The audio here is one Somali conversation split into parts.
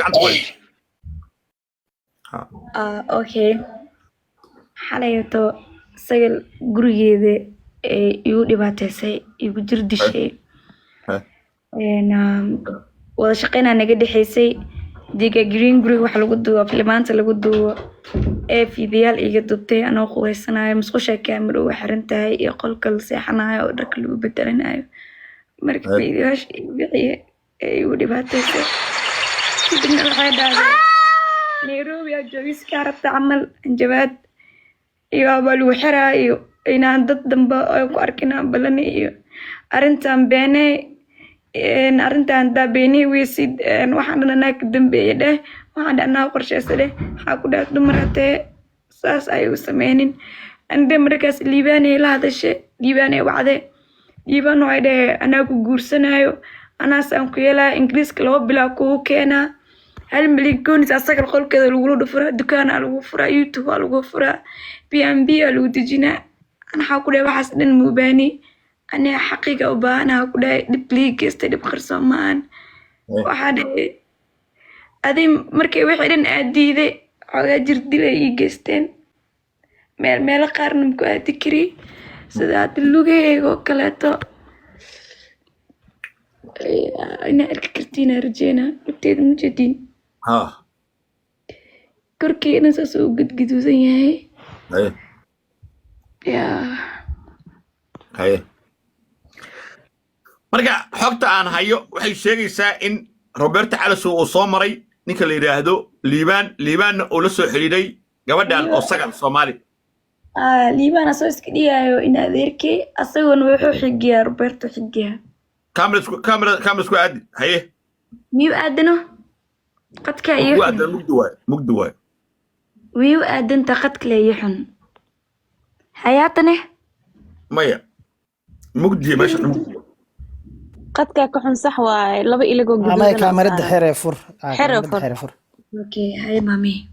gacanta ku hay okay xalayto sagal gurigeeda igu dhibaataysay igu jir dishay wada shaqeynaa naga dhexaysay diga green guriga wax lagu duubo filmaanta lagu duubo fiidiyaal iga dubtay anoo quweysanayo musqusha kaamir ugu xiran tahay iyo qolka la seexanayo oo dharka lagu bedelanayo marka fiidiyaasha wixii igu dhibaataysay kadibna waxay dhahday Nairobi aa joogis ka rabta camal jawaad iyo abaa lagu xiraayo inaan dad dambe ay ku arkinaan balani iyo arrintan beene arrintan daabeenay weysid waxaan dhanaa ka dambeeyay dheh waxaan dhanaa qorsheysa dheh waxaa ku dhaaf dumaratee saas ay u sameynin ande markaas liibaanay la hadashay liibaanay wacde liibaan waxay dheh anaa ku guursanayo anaasaan ku yeelaa ingiriiska 2 bilaa kugu keenaa hal milyan goonis asaga qolkeeda lagu dhufuraa dukaan lagu furaa YouTube lagu furaa PMB lagu dejinaa ana waxa ku dhahay waxaas dhan muubaani ana xaqiiqa u baahanahay ku dhahay dib liigeysta dib qarsomaan waxa dhahay adi markay wixii dhan aadiiday xogaa jir dilay ii geysteen meel qaarna ku aadi kari sida lugayga kaleeto ina arki kartiin arjeena dibteeda mujadin korkeena saas uu gudguduusan yahay marka xogta aan hayo waxay sheegaysaa in Roberto Calasow uu soo maray ninka la yiraahdo Liibaan oo la soo xiriiray gabadhan oo sagal Soomaali Liibaan soo iska dhigayo in adeerkay asaguna wuxuu xigiyaa Roberto xigiyaa كاميرا سكو عادي هي ميو أدنو قد كأيه مقدواي ويو أدن تقد كليحن حياتنا مايا مقدي ماشي قد كحن صحوة لبا إلى جو جدود أنا كاميرا حرفر حرفر أوكي هاي مامي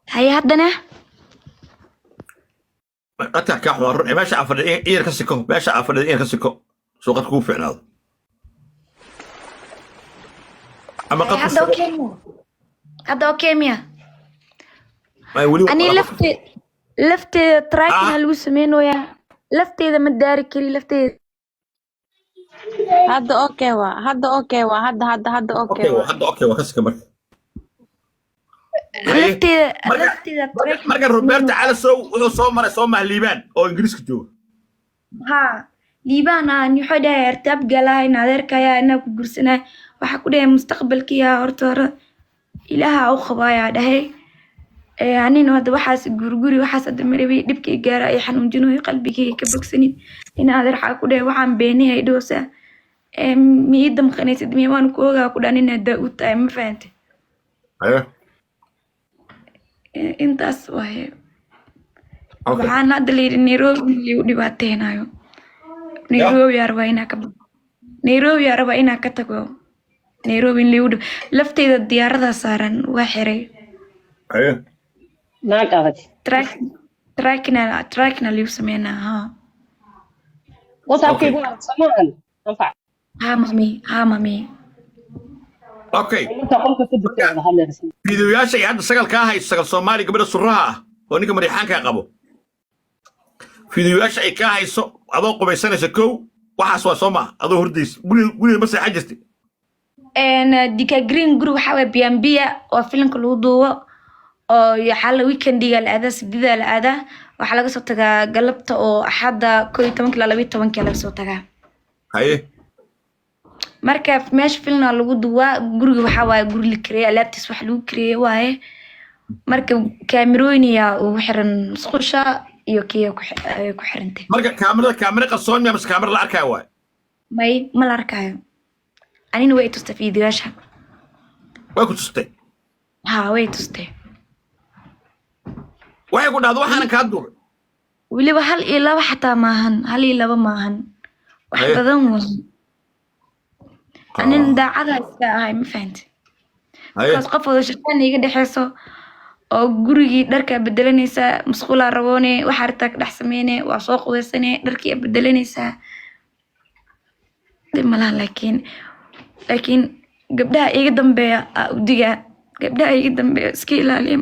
حياتنا أتاك كحوار ماشي عفر إيه كسكو ماشي عفر إيه كسكو سوق كوفي هذا أما قد هذا أوكي ميا أنا لفت تراكنا الوسمين ويا لفت إذا مداري كلي لفت هذا أوكي هذا أوكي هذا أوكي كسكو لفت مركز روبرت Calasow soo maray Liibaan oo Ingiriiska jooga Liibaan aan yuxada yartab galay naadeerkaya inaa ku gursanay waxa ku dhahay mustaqbalkiya horta ilaaha u qabaaya dhahay anina wada waxaas gurguri waxaas admaribay dibkii gaar ay xanuunjinooy qalbigay ka bogsanin in adeer waxa ku dhahay waxaan beeniyay dhoosa miidam qanaysid miimaan ku ogaa ku dhanina daa'ud ay ma fahamtay intaas waaye waxaan hadda la yidhi Nairobi liu dhibaateynayo Nairobi araba inaa ka tago Nairobi liu lafteeda diyaarada saaran waa xiray trakina liu sameynaa mami اوكي فيديوهاش ay hadda sagal ka hayso sagal Soomaali gabadha suraha ah oo ninka Mareykanka qabo fiidiyooyaasha ay ka hayso adoo qubaysanaysa kow waxaas waa Soomaa adoo hurdays guri ma sax jirtay dika green group waxa way biambiya oo filimka lagu duubo oo xal weekendiga la aada sidida la aada waxa laga soo tagaa galabta oo axada 12 ilaa 12 laga soo tagaa haye marka meesha filna lagu duwaa guriga waxa waay guri la kireey alaabtiis wax lagu kireey waaye marka kaamirooyinaya oo xiran musqusha iyo kiyo ku xirantay marka kaamira qarsoon ma kaamira la arkayo waay may ma la arkayo anina way tustay fiidiyoasha way ku tustay way tustay waxay ku dhahdo waxaan ka duubay waliba hal iyo laba xataa maahan hal iyo laba maahan wax badan waa أنا داعدة هاي ما فهمت. بس قفوا شغلاني يقدر يحسوا أو جوري درك بدلني سا مسخولة رواني وحرتك دحسميني وسوق وسنة درك بدلني سا دملا لكن laakiin gabdhaha iga dambeeya aa u digaa gabdhaha iga dambeeya iska ilaaliya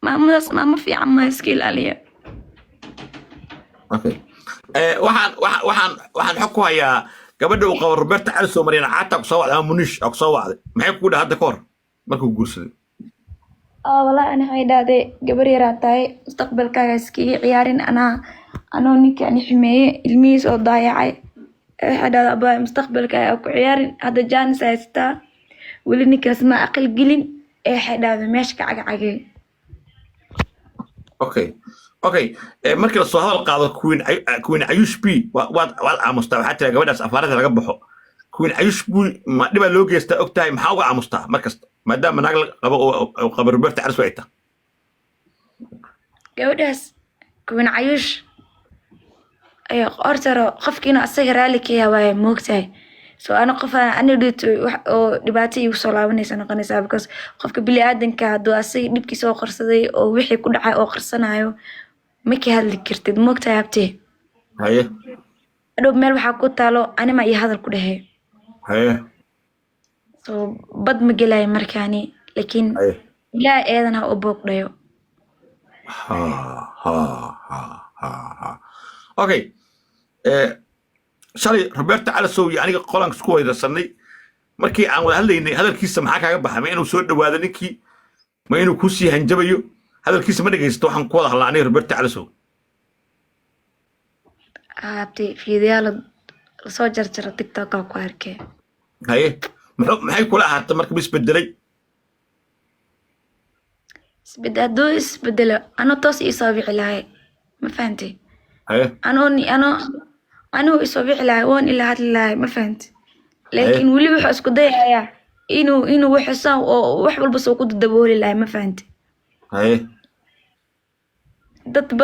maamadaas maamo fiican ma iska ilaaliya okay waxaan xog ku hayaa gabadha uu qabo Roberto Caliso Mariana Cata ku soo wacday ama Munish ku soo wacday maxay ku dhahay hadda ka hor markuu guursaday والله أنا هيدا جبري راتاي مستقبل كاسكي عيارين أنا نيك يعني حماية الميز أو ضايعي هذا أبا مستقبل كأكو عيارين هذا جان سايستا واللي نيك اسمه أقل قلين هذا ماشي كعجعجي اوكي markii la soo hadal qaado Queen Ayush P wad aamusta waxa tira gabadhaas afaarada laga baxo Queen Ayush P ma dhiba loo geesta ogtahay maxaa uga aamusta markasta maadaama naag qabo oo qabo Roberto Caliso ay tahay gabadhaas Queen Ayush ay qortaro qofkiina asaga raali ka yahay moogtahay so ana qof aan dhito oo dhibaato igu soo laabanaysa noqonaysa because qofka bili aadanka haduu asaga dhibkiisa oo qarsaday oo wixii ku dhacay oo qarsanayo ma ka hadli kartid moogtahay abtee haye adoo meel waxa ku taalo anima iyo hadal ku dhahay haye so bad ma gelay markaani laakiin ilaa eedana oo boqdayo okay shalay Roberto Caliso iyo aniga qolanka isku weydasanay markii aan wada hadlaynay hadalkiisa maxaa kaaga baxay ma inuu soo dhawaado ninkii ma inuu ku sii hanjabayo hadalkiisa ma dhageysto waxaan ku wada hadlaanay Roberto Caliso abti fiidiyaal soo jarjara TikTok ku arkay haye maxay kula ahaatay markii isbedelay isbedelo ana toos isoo bixi lahay ma fahantay haye أنا إسوي على وان إلا هاد الله ما فهمت لكن ولي بحس كده يا إنه وحسا وحبل بس وقود الدبول الله ما فهمت هاي ضد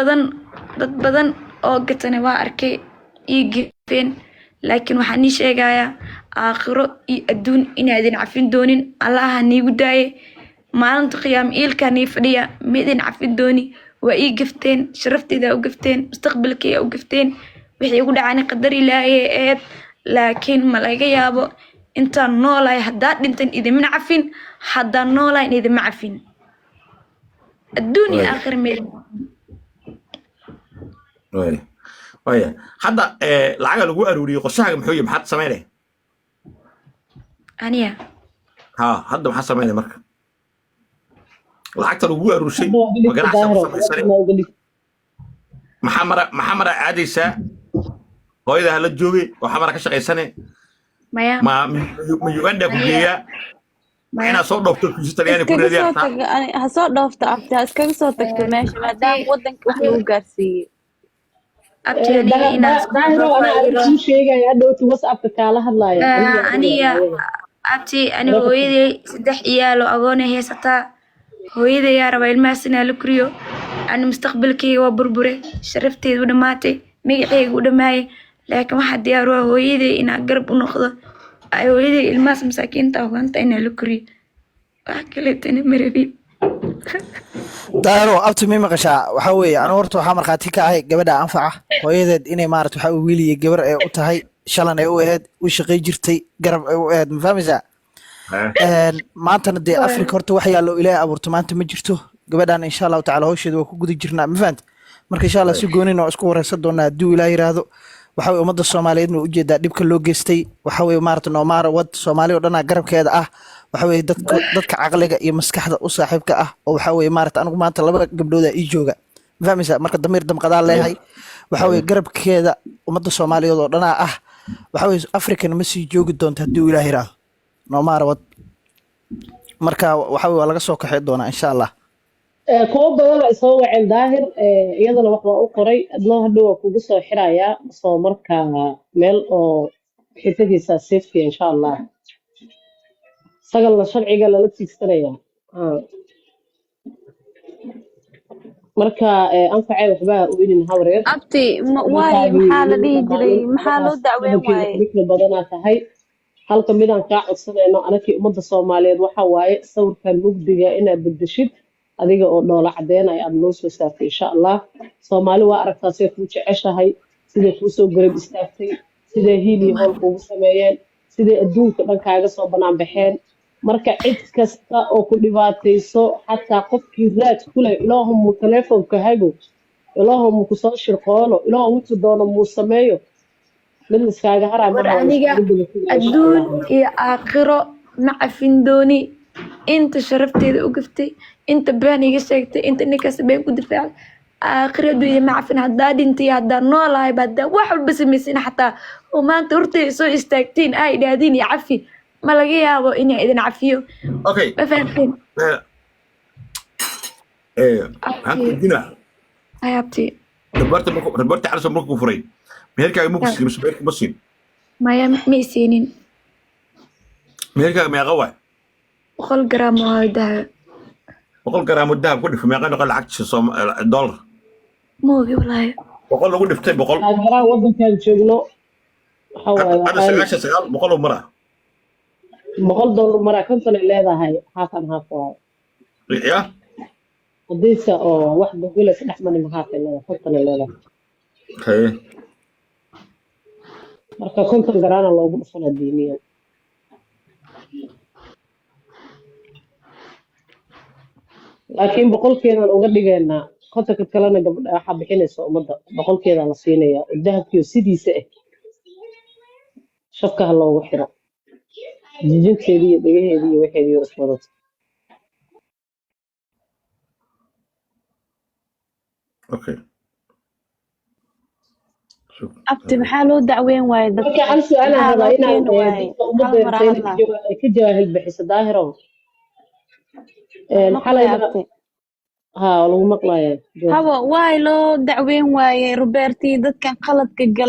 بدن أو قتني واركي يجي فين لكن وحني شيء جاية آخره يدون إن هذين عارفين دونين الله هني وداي ما أنت قيام إيل كان يفريا ميدين عارفين دوني وإيجفتين شرفتي ذا وقفتين مستقبلك يا وقفتين wixii ugu dhacay qadar Ilaahay laakiin ma laga yaabo inta noolay hadaa dhintan idin cafin hadaa noolay idin cafin adduunyo aakhir meel way hadda lacag lagu aruuriyo qorshaha muxuu yahay maxaad sameeyay aniya hadda maxaa sameeyay marka lacagta lagu aruurshay maganaacsi maxamara caadaysa hooyada la joogay waxa mara ka shaqeysane ma Uganda ku geeya ma ina soo dhoofto Talyaani ku reediyaa ha soo dhoofto abta iskaga soo tagto meesha maadaama wadanka wax lagu gaarsiiyay abta ina soo sheegay adhooti WhatsApp kala hadlaaya aniya abti ani hooyaday 3 iyaalo agoon heysata hooyaday yaa raba ilmaasina la kuriyo ani mustaqbalkayga waa burbure sharafteedu dhamaatay magacaygu dhamaayay laakiin waxa diyaar u ah hooyaday ina garab u noqdo ay hooyaday ilmaas masaakiinta ogaanta ina la kuriyo wax kale tan marabi daaro abti mi maqashaa waxa weeye aan horta waxa marqaati ka ahay gabadha anfaca hooyadeed inay maarto waxa uu wiiliye gabar ay u tahay shalan ay u ahayd u shaqay jirtay garab ay u ahayd ma fahmaysaa maantana dee Afrika horta wax yaalo Ilaahay abuurto maanta ma jirto gabadhan insha Allah taala hawsheedu waa ku gudi jirnaa ma fahant marka insha Allah si gooni oo isku wareysan doonaa haduu Ilaahay yiraahdo waxa weeye ummadda Soomaaliyeed ma u jeedaa dhibka loo geystay waxa weeye maarta noomaar wad Soomaaliya oo dhan garabkeeda ah waxa weeye dadka aqliga iyo maskaxda u saaxiibka ah oo waxa weeye maarta anigu maanta laba gabdhood ii jooga ma fahmaysaa marka damiir damqadaa leeyahay waxa weeye garabkeeda ummadda Soomaaliyeed oo dhan ah waxa weeye Afrika ma sii joogi doonto haduu Ilaahay yiraahdo noomaar wad marka waxa weeye laga soo kaxay doonaa insha Allah kuwa badan ay soo waceen daahir iyadana wax waa u qoray adna hadhow kugu soo xiraaya soo marka meel oo xisaabtiisa safety insha Allah sagal sharciga la tiigsanaya marka anfacay waxba u idin hawreer abti waay maxaa la dhihi jiray maxaa loo dacweyn waayay badana tahay halka midaan ka codsanayno anakii ummadda Soomaaliyeed waxa waaye sawirkan mugdiga inaad bedeshid adiga oo dhoola cadeynay aad noo soo saartay insha Allah Soomaali waa aragtaa sida ku jeceshahay sida ku soo garab istaagtay sida hiili hol ugu sameeyeen sidai adduunka dhan kaaga soo banaan baxeen marka cid kasta oo ku dhibaatayso xataa qofkii raad ku leh ilaahumu telefoonka hago ilaahumu kusoo shirqoolo ilaahu wuxuu doono muu sameeyo mid liskaaga haraa war maha waa aniga laiskugu daba insha adduun allah iyo aakhiro ma cafin dooni inta sharafteeda u gaftay inta been iga sheegtay inta ninkaas been ku difaacay aakhiro adduun iyo ma cafin haddaa dhintay haddaa noolahay haddaa wax walba samaysin xataa oo maanta hortay soo istaagtiin ay idhaahdeen iyo cafi ma laga yaabo inay idin cafiyo okay ma fahamteen hanku dina ayaabti reporta cali soo markuu furay meherkaaga ma ku siin mise meherka ma siin maya ma isiinin meherkaaga meeqa waay 100 garaam oo dahab 100 garaamo dahab ku dhif meeqa noqon lacagtiisa dollar moogi walaahi 100 lagu dhiftay 100 taageeraan wadankan joogno waxa waaye hadda waxaan 99 100 mara $100 maraa konton ay leedahay half and half waaye ya hadiise oo wax bagula saddex manin half ay leedahay konton ay leedahay haye marka 50 garaana loogu dhufanaa diiniyan laakiin boqolkeedan uga dhigaynaa kontonka kalena gabadha waxaa bixinaysa ummadda boqolkeedan la siinayaa oo dahabkiio sidiisa ah shabkaha loogu xiro jijinteedii iyo dhegaheedii iyo waxeedii oo iswadato okay abti maxaa loo dacweyn waaye marka dadka hal su-aalaan maxaa rabaa loo inaan keeni waaye dadka hal ummadda mar intayna hadla ay ka jawaahil bixiso daahiro maqlay xalayna abti ها lagu maqlayaa haba waay loo dacweyn waaye Roberti dadkan qaladka gal